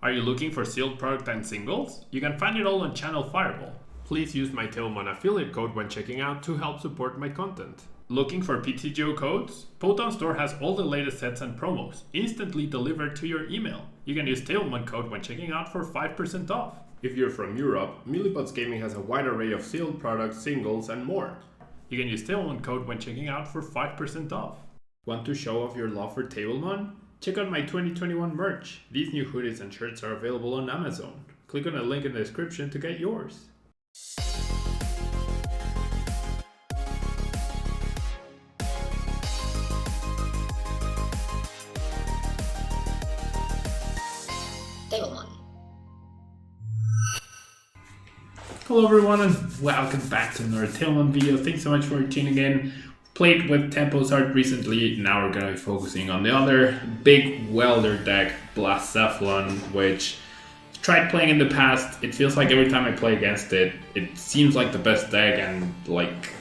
Are you looking for sealed product and singles? You can find it all on Channel Fireball. Please use my Tailmon affiliate code when checking out to help support my content. Looking for PTGO codes? Poton Store has all the latest sets and promos, instantly delivered to your email. You can use Tailmon code when checking out for 5% off. If you're from Europe, Millipots Gaming has a wide array of sealed products, singles, and more. You can use Tailmon code when checking out for 5% off. Want to show off your love for Tailmon? Check out my 2021 merch. These new hoodies and shirts are available on Amazon. Click on the link in the description to get yours. Hello everyone and welcome back to another Tailmon video. Thanks so much for tuning in. Played with Tempo's Art recently. Now we're going to be focusing on the other big welder deck, Blacephalon, which I've tried playing in the past. It feels like every time I play against it, it seems like the best deck, and like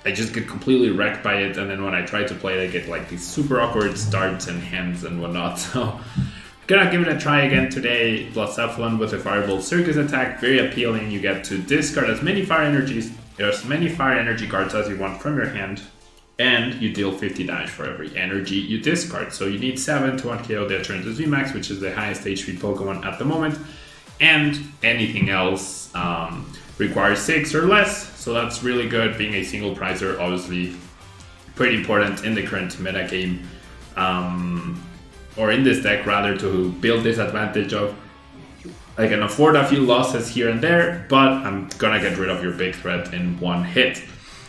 I just get completely wrecked by it. And then when I try to play it, I get like these super awkward starts and hands and whatnot. So gonna give it a try again today. Blacephalon with a Fireball Circus attack, very appealing. You get to discard as many fire energy cards as you want from your hand, and you deal 50 damage for every energy you discard. So you need 7 to 1-KO the Eternatus VMAX, which is the highest HP Pokemon at the moment, and anything else requires 6 or less. So that's really good. Being a single prizer, obviously pretty important in the current meta game. Or in this deck rather, to build this advantage of I can afford a few losses here and there, but I'm gonna get rid of your big threat in one hit.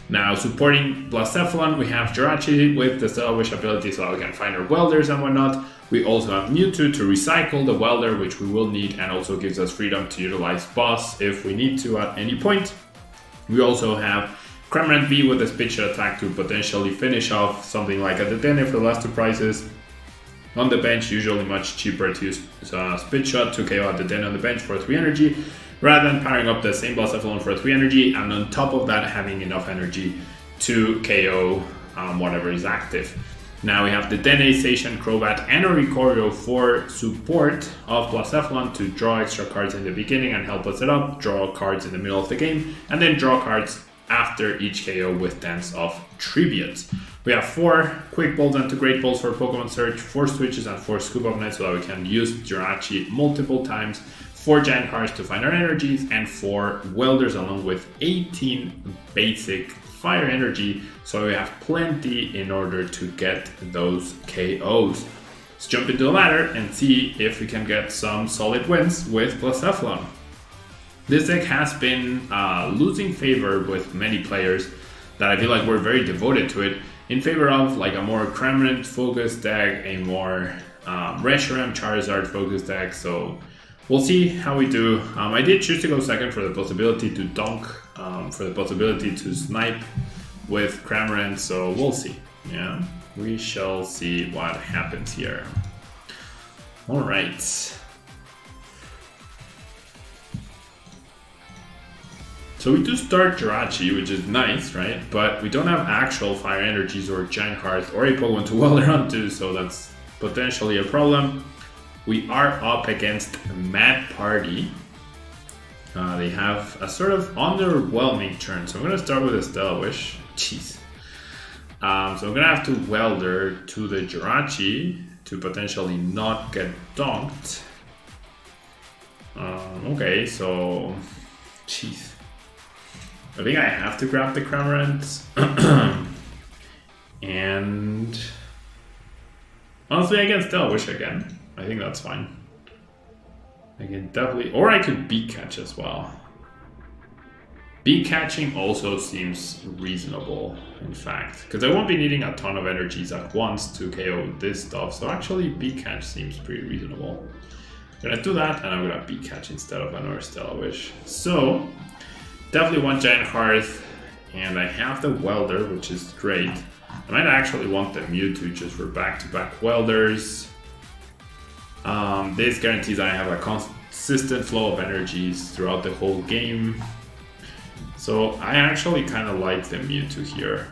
Now, supporting Blacephalon, we have Jirachi with the Stellar Wish ability, so we can find our welders and whatnot. We also have Mewtwo to recycle the welder, which we will need, and also gives us freedom to utilize boss if we need to at any point. We also have Cramorant V with a Spit Shot attack to potentially finish off something like a Dedenne for the last 2 prizes. On the bench, usually much cheaper to use Spit Shot to KO at the Den on the bench for 3 energy, rather than powering up the same Blacephalon for 3 energy, and on top of that having enough energy to KO whatever is active. Now we have the Dedenne, Zacian, Crobat, and Oricorio for support of Blacephalon to draw extra cards in the beginning and help us set up, draw cards in the middle of the game, and then draw cards after each KO with Dance of Tribute. We have 4 Quick Balls and 2 Great Balls for Pokemon Search, 4 Switches and 4 Scoop Up Net so that we can use Jirachi multiple times, 4 Giant Hearths to find our energies, and 4 Welders along with 18 basic fire energy, so we have plenty in order to get those KOs. Let's jump into the ladder and see if we can get some solid wins with Blacephalon. This deck has been losing favor with many players that I feel like we're very devoted to it, in favor of like a more Cramorant focused deck, a more Reshiram Charizard focused deck. So we'll see how we do. I did choose to go second for the possibility to dunk, for the possibility to snipe with Cramorant, so we'll see. Yeah, we shall see what happens here. All right. So we do start Jirachi, which is nice, right? But we don't have actual fire energies or Giant Hearth or a Pokemon to welder onto, so that's potentially a problem. We are up against Mad Party. They have a sort of underwhelming turn, so I'm gonna start with a Stellar Wish. Jeez. So I'm gonna have to welder to the Jirachi to potentially not get donked. Okay, so jeez. I think I have to grab the Cramorant. And honestly, I can Stellar Wish again. I think that's fine. I can definitely, or I could Beak Catch as well. Beak Catching also seems reasonable, in fact, because I won't be needing a ton of energies at once to KO this stuff. So actually, Beak Catch seems pretty reasonable. I'm gonna do that, and I'm gonna Beak Catch instead of another Stellar Wish. So definitely want Giant Hearth, and I have the Welder, which is great. I might actually want the Mewtwo just for back-to-back Welders. This guarantees I have a consistent flow of energies throughout the whole game. So I actually kind of like the Mewtwo here.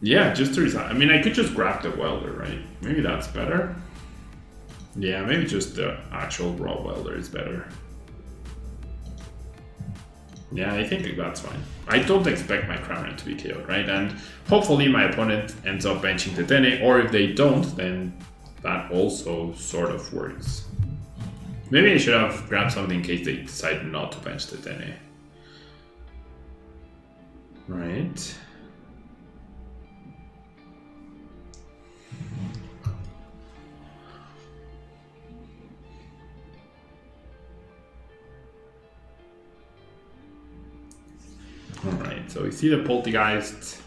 Yeah, just to resign. I mean, I could just grab the Welder, right? Maybe that's better. Yeah, maybe just the actual raw Welder is better. Yeah, I think that's fine. I don't expect my Cramorant to be KO'd, right? And hopefully my opponent ends up benching the Dedenne, or if they don't, then that also sort of works. Maybe I should have grabbed something in case they decide not to bench the Dedenne. Right. Alright, so we see the Poltergeist.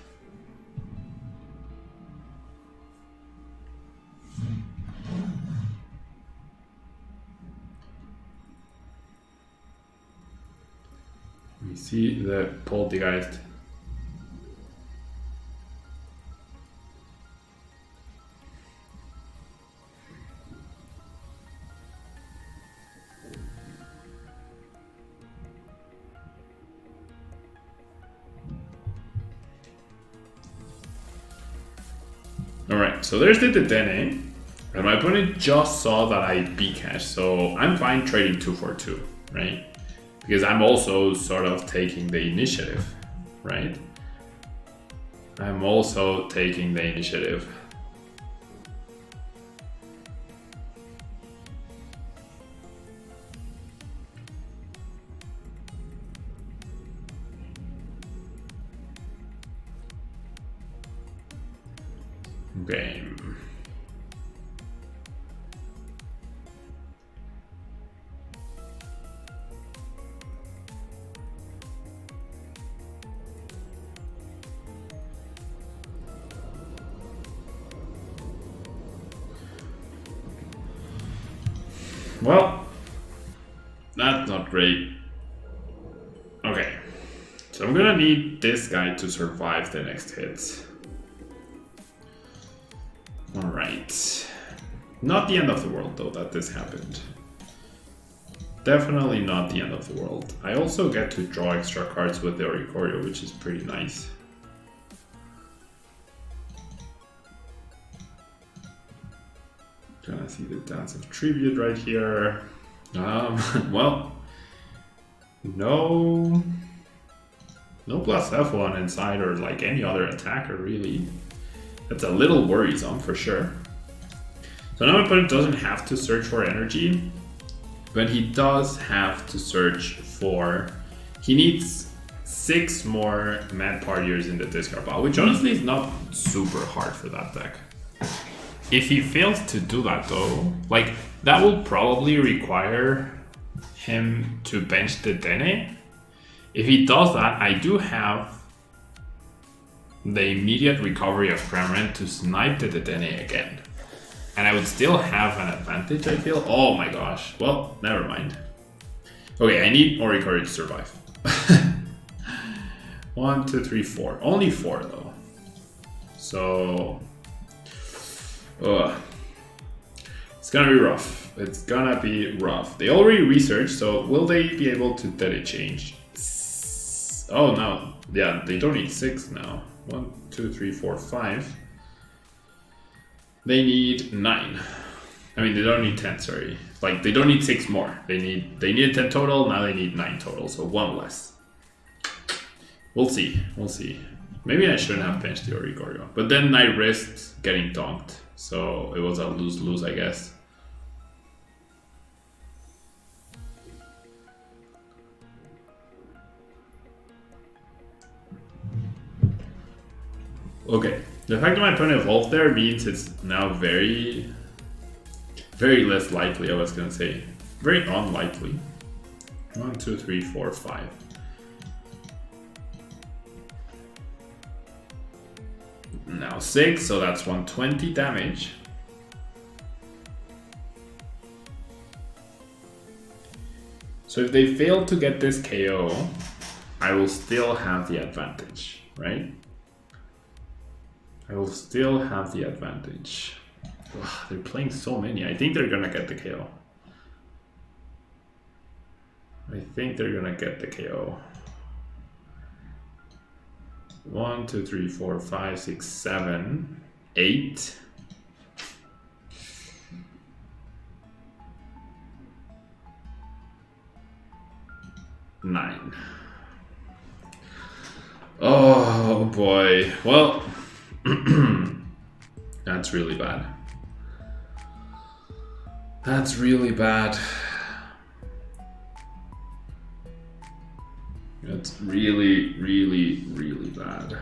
We see the Poltergeist. Alright, so there's the Dedenne, and my opponent just saw that I B-cash, so I'm fine trading 2 for 2, right? Because I'm also sort of taking the initiative, right? I'm also taking the initiative. Okay. Well, that's not great. Okay, so I'm gonna need this guy to survive the next hits. Alright. Not the end of the world though that this happened. Definitely not the end of the world. I also get to draw extra cards with the Oricorio, which is pretty nice. Gonna see the Dance of Tribute right here. Well, no Blacephalon inside or like any other attacker really. That's a little worrisome for sure. So now my opponent doesn't have to search for energy, but he does have to search for... He needs 6 more Mad Partiers in the discard pile, which honestly is not super hard for that deck. If he fails to do that though, like that will probably require him to bench the Dedenne. If he does that, I do have the immediate recovery of Cramorant to snipe the Dedenne again. And I would still have an advantage, I feel. Oh my gosh. Well, never mind. Okay, I need Oricorio to survive. 1, 2, 3, 4. Only 4 though. So... it's gonna be rough. It's gonna be rough. They already researched, so will they be able to Dedenne change? Oh no. Yeah, they don't need 6 now. 1, 2, 3, 4, 5. They need 9. I mean, they don't need 10, sorry. Like, they don't need 6 more. They needed 10 total, now they need 9 total, so 1 less. We'll see, we'll see. Maybe I shouldn't have benched the Oricorio, but then I risked getting donked, so it was a lose-lose, I guess. Okay, the fact that my opponent evolved there means it's now very less likely, I was gonna say. Very unlikely. 1, 2, 3, 4, 5. Now 6, so that's 120 damage. So if they fail to get this KO, I will still have the advantage, right? I will still have the advantage. Ugh, they're playing so many. I think they're gonna get the KO. I think they're gonna get the KO. 1, 2, 3, 4, 5, 6, 7, 8. Nine. Oh boy. Well, that's really bad. That's really bad. That's really, really, really bad.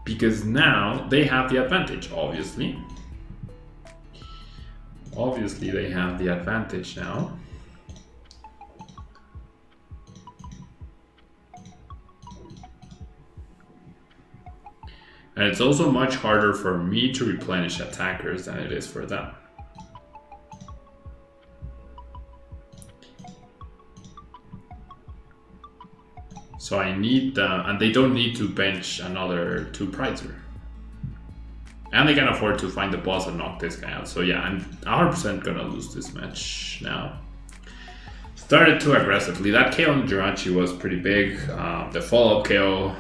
Because now they have the advantage, obviously. Obviously, they have the advantage now. And it's also much harder for me to replenish attackers than it is for them. So I need and they don't need to bench another 2-prizer. And they can afford to find the boss and knock this guy out. So yeah, I'm 100% gonna lose this match now. Started too aggressively. That KO on Jirachi was pretty big. The follow-up KO,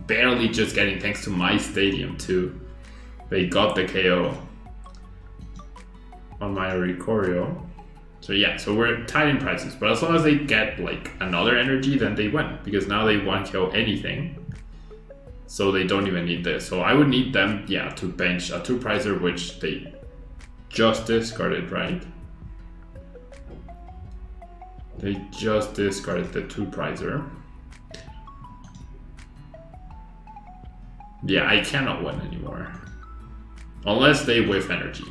barely just getting thanks to my stadium too. They got the KO on my Oricorio. So yeah, so we're tight in prices. But as long as they get like another energy, then they win. Because now they 1-KO anything. So they don't even need this. So I would need them, yeah, to bench a 2-prizer, which they just discarded, right? They just discarded the 2-prizer. Yeah, I cannot win anymore. Unless they whiff energy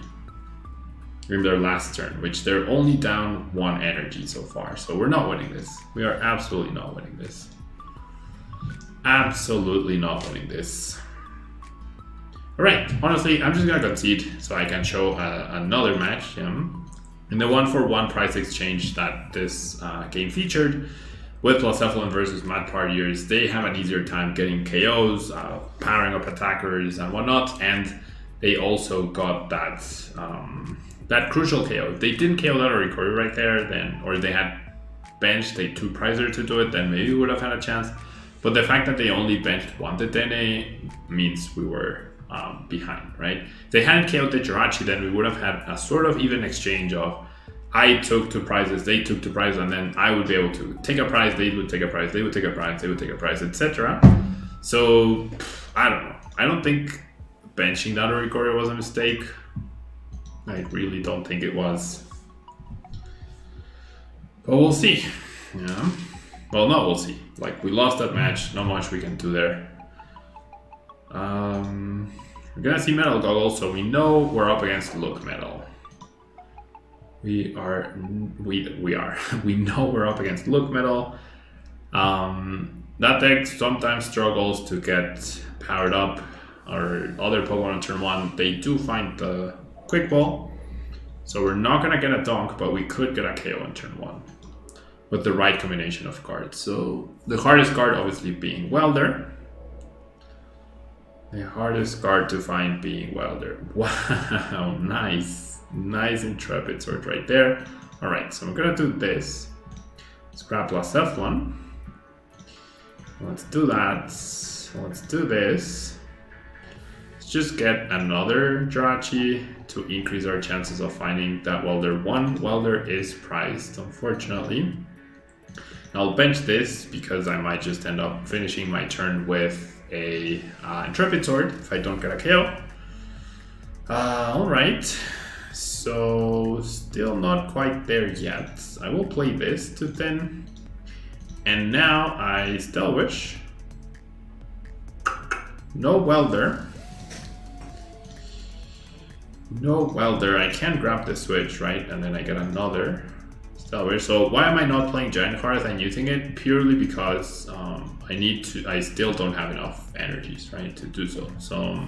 in their last turn, which they're only down 1 energy so far. So we're not winning this. We are absolutely not winning this. Absolutely not winning this. Alright, honestly, I'm just gonna concede so I can show another match. In the 1-for-1 price exchange that this game featured, with Blacephalon versus Mad Partiers, they have an easier time getting KOs, powering up attackers and whatnot, and they also got that that crucial KO. If they didn't KO that Oricorio right there, then, or they had benched a 2-prizer to do it, then maybe we would have had a chance. But the fact that they only benched 1 Dedenne means we were behind, right? If they hadn't KO'd the Jirachi, then we would have had a sort of even exchange of I took 2 prizes, they took 2 prizes, and then I would be able to take a prize, they would take a prize, they would take a prize, they would take a prize, etc. So, I don't know. I don't think benching that Oricorio was a mistake. I really don't think it was. But we'll see. Yeah. Well, no, we'll see. Like, we lost that match, not much we can do there. We're gonna see Metal Goggle, so we know we're up against Lucmetal. We know we're up against Lucmetal. That deck sometimes struggles to get powered up, or other Pokemon on turn 1. They do find the Quick Ball, so we're not gonna get a Donk, but we could get a KO on turn 1 with the right combination of cards. So the hardest card obviously being Welder. The hardest card to find being Welder. Wow, nice. Nice Intrepid Sword right there. Alright, so I'm gonna do this. Scrap Blacephalon. Let's do that. Let's do this. Let's just get another Jirachi to increase our chances of finding that Welder. 1 Welder is priced, unfortunately. I'll bench this because I might just end up finishing my turn with a Intrepid Sword if I don't get a KO. Alright, so still not quite there yet. I will play this to thin. And now I Stealth Wish. No Welder. No Welder. I can grab the switch, right? And then I get another Stealth Wish. So why am I not playing Giant Hearth and using it? Purely because I still don't have enough energies, right, to do so. So,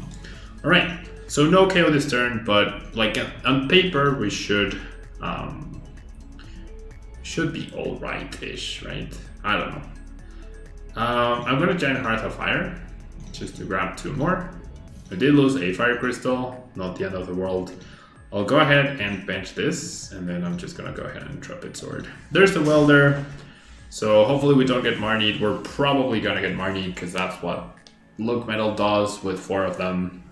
alright. So no KO this turn, but like on paper we should be alright-ish, right? I don't know. I'm gonna Giant Hearth of Fire just to grab 2 more. I did lose a Fire Crystal, not the end of the world. I'll go ahead and bench this, and then I'm just gonna go ahead and Intrepid Sword. There's the Welder. So hopefully we don't get Marnied. We're probably gonna get Marnied because that's what Lucmetal does with 4 of them.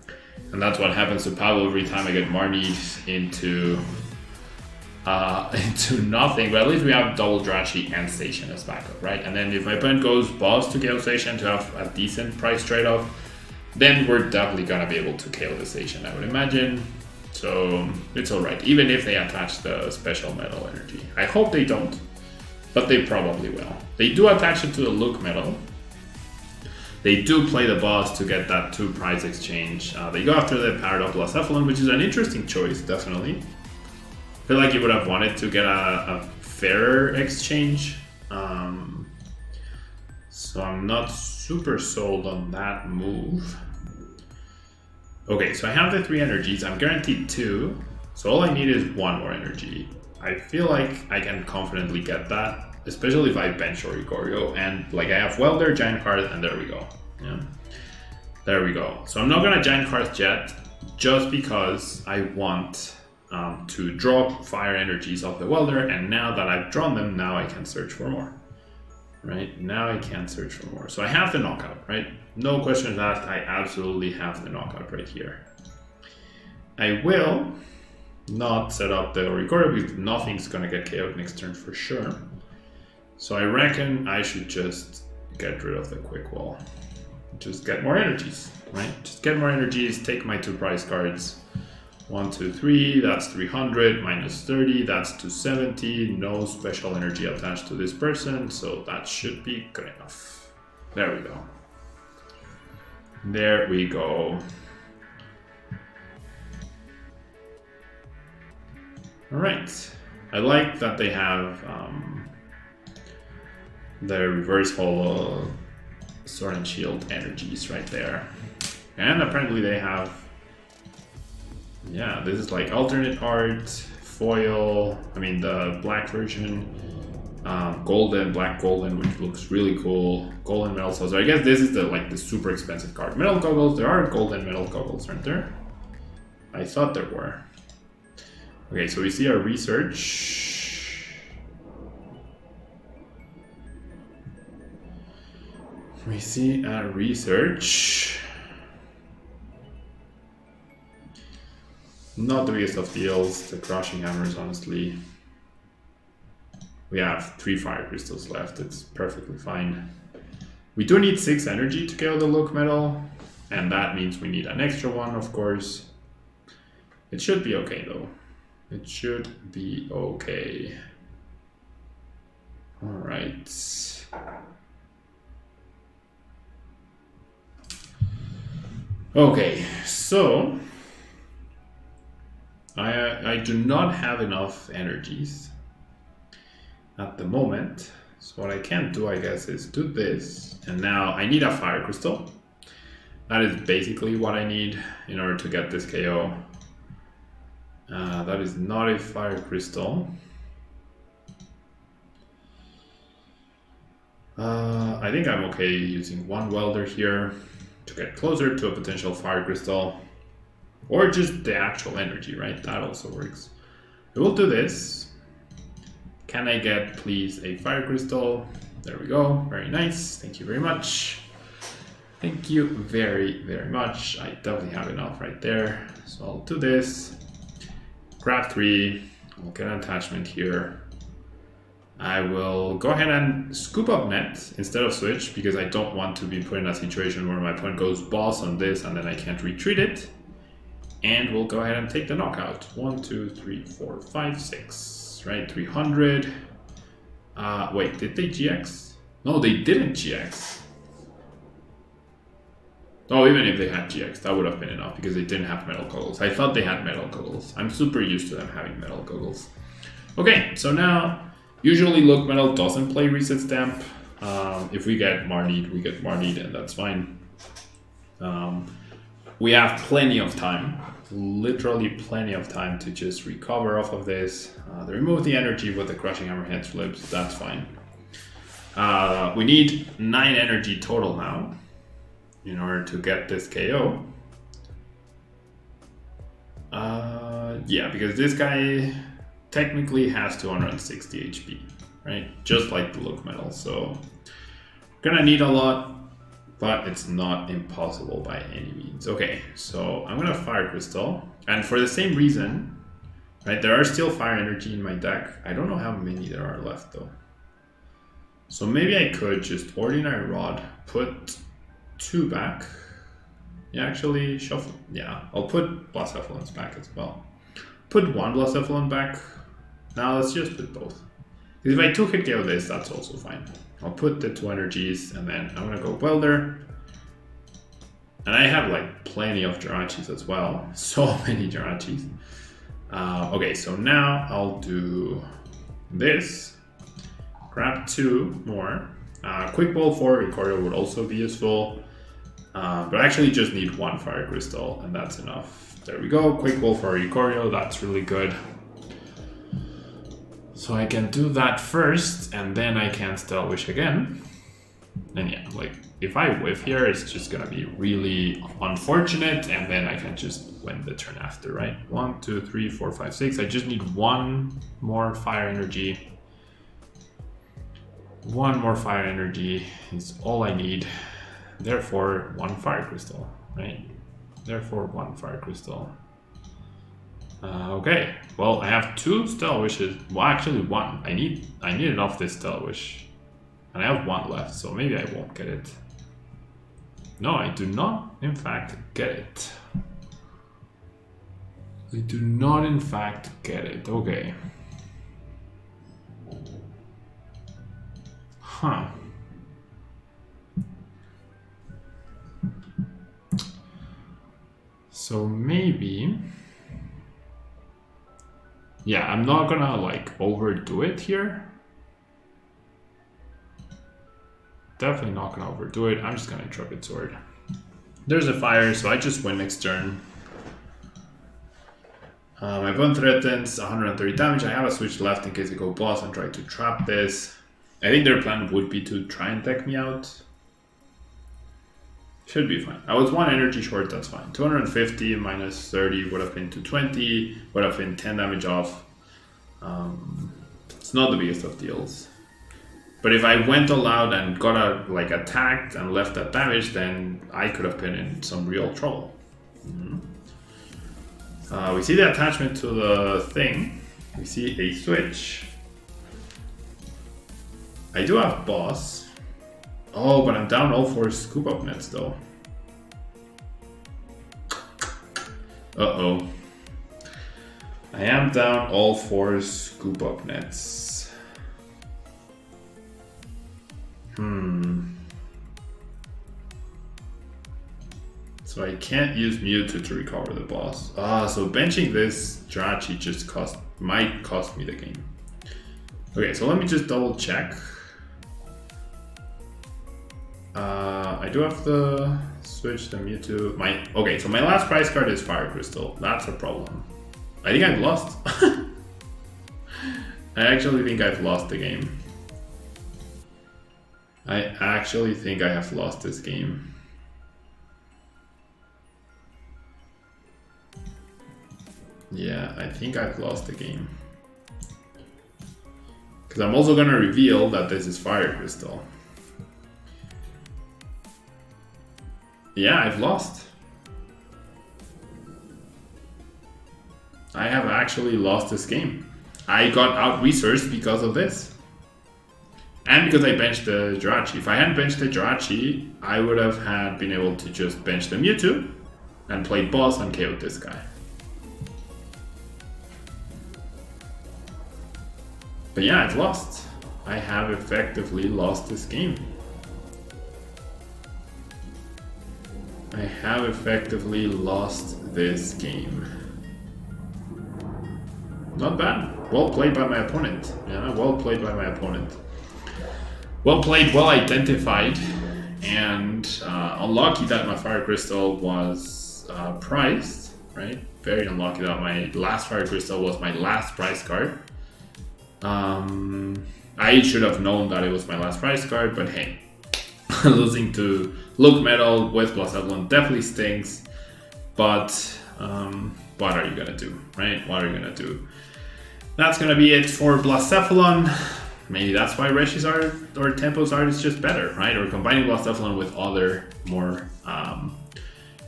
And that's what happens to Pablo every time I get Marnied into nothing. But at least we have double Jirachi and Zacian as backup, right? And then if my opponent goes boss to KO Zacian to have a decent price trade-off, then we're definitely gonna be able to KO the Zacian, I would imagine. So it's alright, even if they attach the special metal energy. I hope they don't, but they probably will. They do attach it to the Lucmetal. They do play the boss to get that 2 prize exchange. They go after the Paradox Blacephalon, which is an interesting choice, definitely. I feel like you would have wanted to get a fairer exchange. So I'm not super sold on that move. Okay, so I have the 3 energies. I'm guaranteed 2. So all I need is 1 more energy. I feel like I can confidently get that, especially if I bench Oricorio. And like I have Welder, Giant Hearth, and there we go. Yeah, there we go. So I'm not gonna Giant Hearth yet, just because I want to draw fire energies off the Welder, and now that I've drawn them, now I can search for more. Right, now I can search for more. So I have the knockout, right? No questions asked, I absolutely have the knockout right here. I will not set up the Oricorio because nothing's gonna get KO'd next turn for sure. So I reckon I should just get rid of the quick wall. Just get more energies, right? Just get more energies, take my 2 prize cards. 1, 2, 3, that's 300, minus 30, that's 270. No special energy attached to this person, so that should be good enough. There we go. There we go. All right. I like that they have the reverse holo sword and shield energies right there. And apparently they have, yeah, this is like alternate art, foil, I mean the black version, golden, black golden, which looks really cool, golden metal cells. So I guess this is the super expensive card. Metal goggles, there are golden metal goggles, aren't there? I thought there were. Okay, so we see our research. We see our research. Not the biggest of deals, the crushing hammers, honestly. We have 3 fire crystals left, it's perfectly fine. We do need 6 energy to kill the Lucmetal, and that means we need an extra one, of course. It should be okay though. It should be okay. Alright. Okay, so I do not have enough energies at the moment. So what I can do, I guess, is do this. And now I need a fire crystal. That is basically what I need in order to get this KO. That is not a fire crystal. I think I'm okay using 1 welder here to get closer to a potential fire crystal. Or just the actual energy, right? That also works. I will do this. Can I get, please, a fire crystal? There we go. Very nice. Thank you very much. Thank you very, very much. I definitely have enough right there. So I'll do this. Grab 3. I'll get an attachment here. I will go ahead and scoop up net instead of switch because I don't want to be put in a situation where my opponent goes boss on this and then I can't retreat it. And we'll go ahead and take the knockout. 1, 2, 3, 4, 5, 6. Right, 300. Wait, did they GX? No, they didn't GX. Oh, even if they had GX, that would have been enough because they didn't have metal goggles. I thought they had metal goggles. I'm super used to them having metal goggles. Okay, so now, usually Lucmetal doesn't play reset stamp. If we get Marnied, we get Marnied, and that's fine. We have plenty of time, literally plenty of time to just recover off of this. They remove the energy with the crushing hammerhead flips, that's fine. We need 9 energy total now in order to get this KO. Yeah, because this guy technically has 260 HP, right? Just like the Lucmetal. So gonna need a lot, but it's not impossible by any means. Okay, so I'm gonna Fire Crystal, and for the same reason, right? There are still Fire Energy in my deck. I don't know how many there are left though. So maybe I could just Ordinary Rod, put 2 back. Yeah, actually shuffle. Yeah, I'll put Blacephalons back as well. Put 1 Blacephalon back. Now let's just put both. Because if I 2-hit KO this, that's also fine. I'll put the 2 energies, and then I'm gonna go Welder. And I have like plenty of Jirachis as well. So many Jirachis. Okay, so now I'll do this. Grab 2 more. Quick Ball for Oricorio would also be useful. But I actually just need 1 Fire Crystal, and that's enough. There we go. Quick Ball for Oricorio, that's really good. So I can do that first, and then I can Stellar Wish again. And yeah, like, if I whiff here, it's just gonna be really unfortunate, and then I can just win the turn after, right? 1, 2, 3, 4, 5, 6. I just need 1 more Fire Energy. 1 more Fire Energy is all I need. Therefore, 1 Fire Crystal, right? Therefore, 1 Fire Crystal. Okay, well, I have 2 Stellar Wishes. Well, actually 1. I need enough this Stellar Wish. And I have 1 left, so maybe I won't get it. No, I do not, in fact, get it. I do not, in fact, get it. Okay. Huh. So maybe... Yeah, I'm not gonna like overdo it here. Definitely not gonna overdo it. I'm just gonna Intrepid Sword. There's a fire, so I just win next turn. My opponent threatens 130 damage. I have a switch left in case they go boss and try to trap this. I think their plan would be to try and deck me out. Should be fine. I was 1 energy short, that's fine. 250 minus 30 would have been 220, would have been 10 damage off. It's not the biggest of deals. But if I went all out and got like attacked and left that damage, then I could have been in some real trouble. We see the attachment to the thing. We see a switch. I do have boss. Oh, but I'm down all 4 Scoop Up Nets though. Uh-oh. I am down all 4 Scoop Up Nets. So I can't use Mewtwo to recover the boss. So benching this Jirachi just might cost me the game. Okay, so let me just double check. I do have to switch the Mewtwo. Okay, so my last prize card is Fire Crystal. That's a problem. I think I've lost. I actually think I've lost the game. I actually think I have lost this game. Yeah, I think I've lost the game. Because I'm also gonna reveal that this is Fire Crystal. Yeah, I've lost. I have actually lost this game. I got out-resourced because of this. And because I benched the Jirachi. If I hadn't benched the Jirachi, I would have been able to just bench the Mewtwo and played boss and KO'd this guy. But yeah, I've lost. I have effectively lost this game. I have effectively lost this game. Not bad. Well played by my opponent. Yeah, well played by my opponent. Well played, well identified, and unlucky that my Fire Crystal was priced, right? Very unlucky that my last Fire Crystal was my last prize card. I should have known that it was my last prize card, but hey. Losing to Lucmetal with Blacephalon definitely stinks, but what are you gonna do, right? What are you gonna do? That's gonna be it for Blacephalon. maybe that's why Reshi's art or Tempo's art is just better, right? Or combining Blacephalon with other more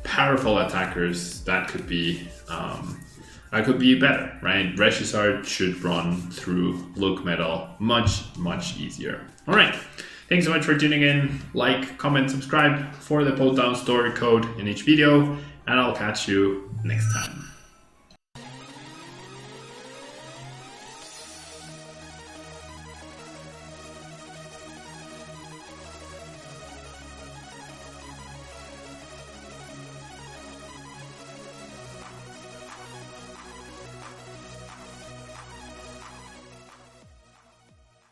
powerful attackers, that could be better, right? Reshi's art should run through Lucmetal much easier. All right, thanks so much for tuning in. Like, comment, subscribe for the pull down story code in each video, and I'll catch you next time.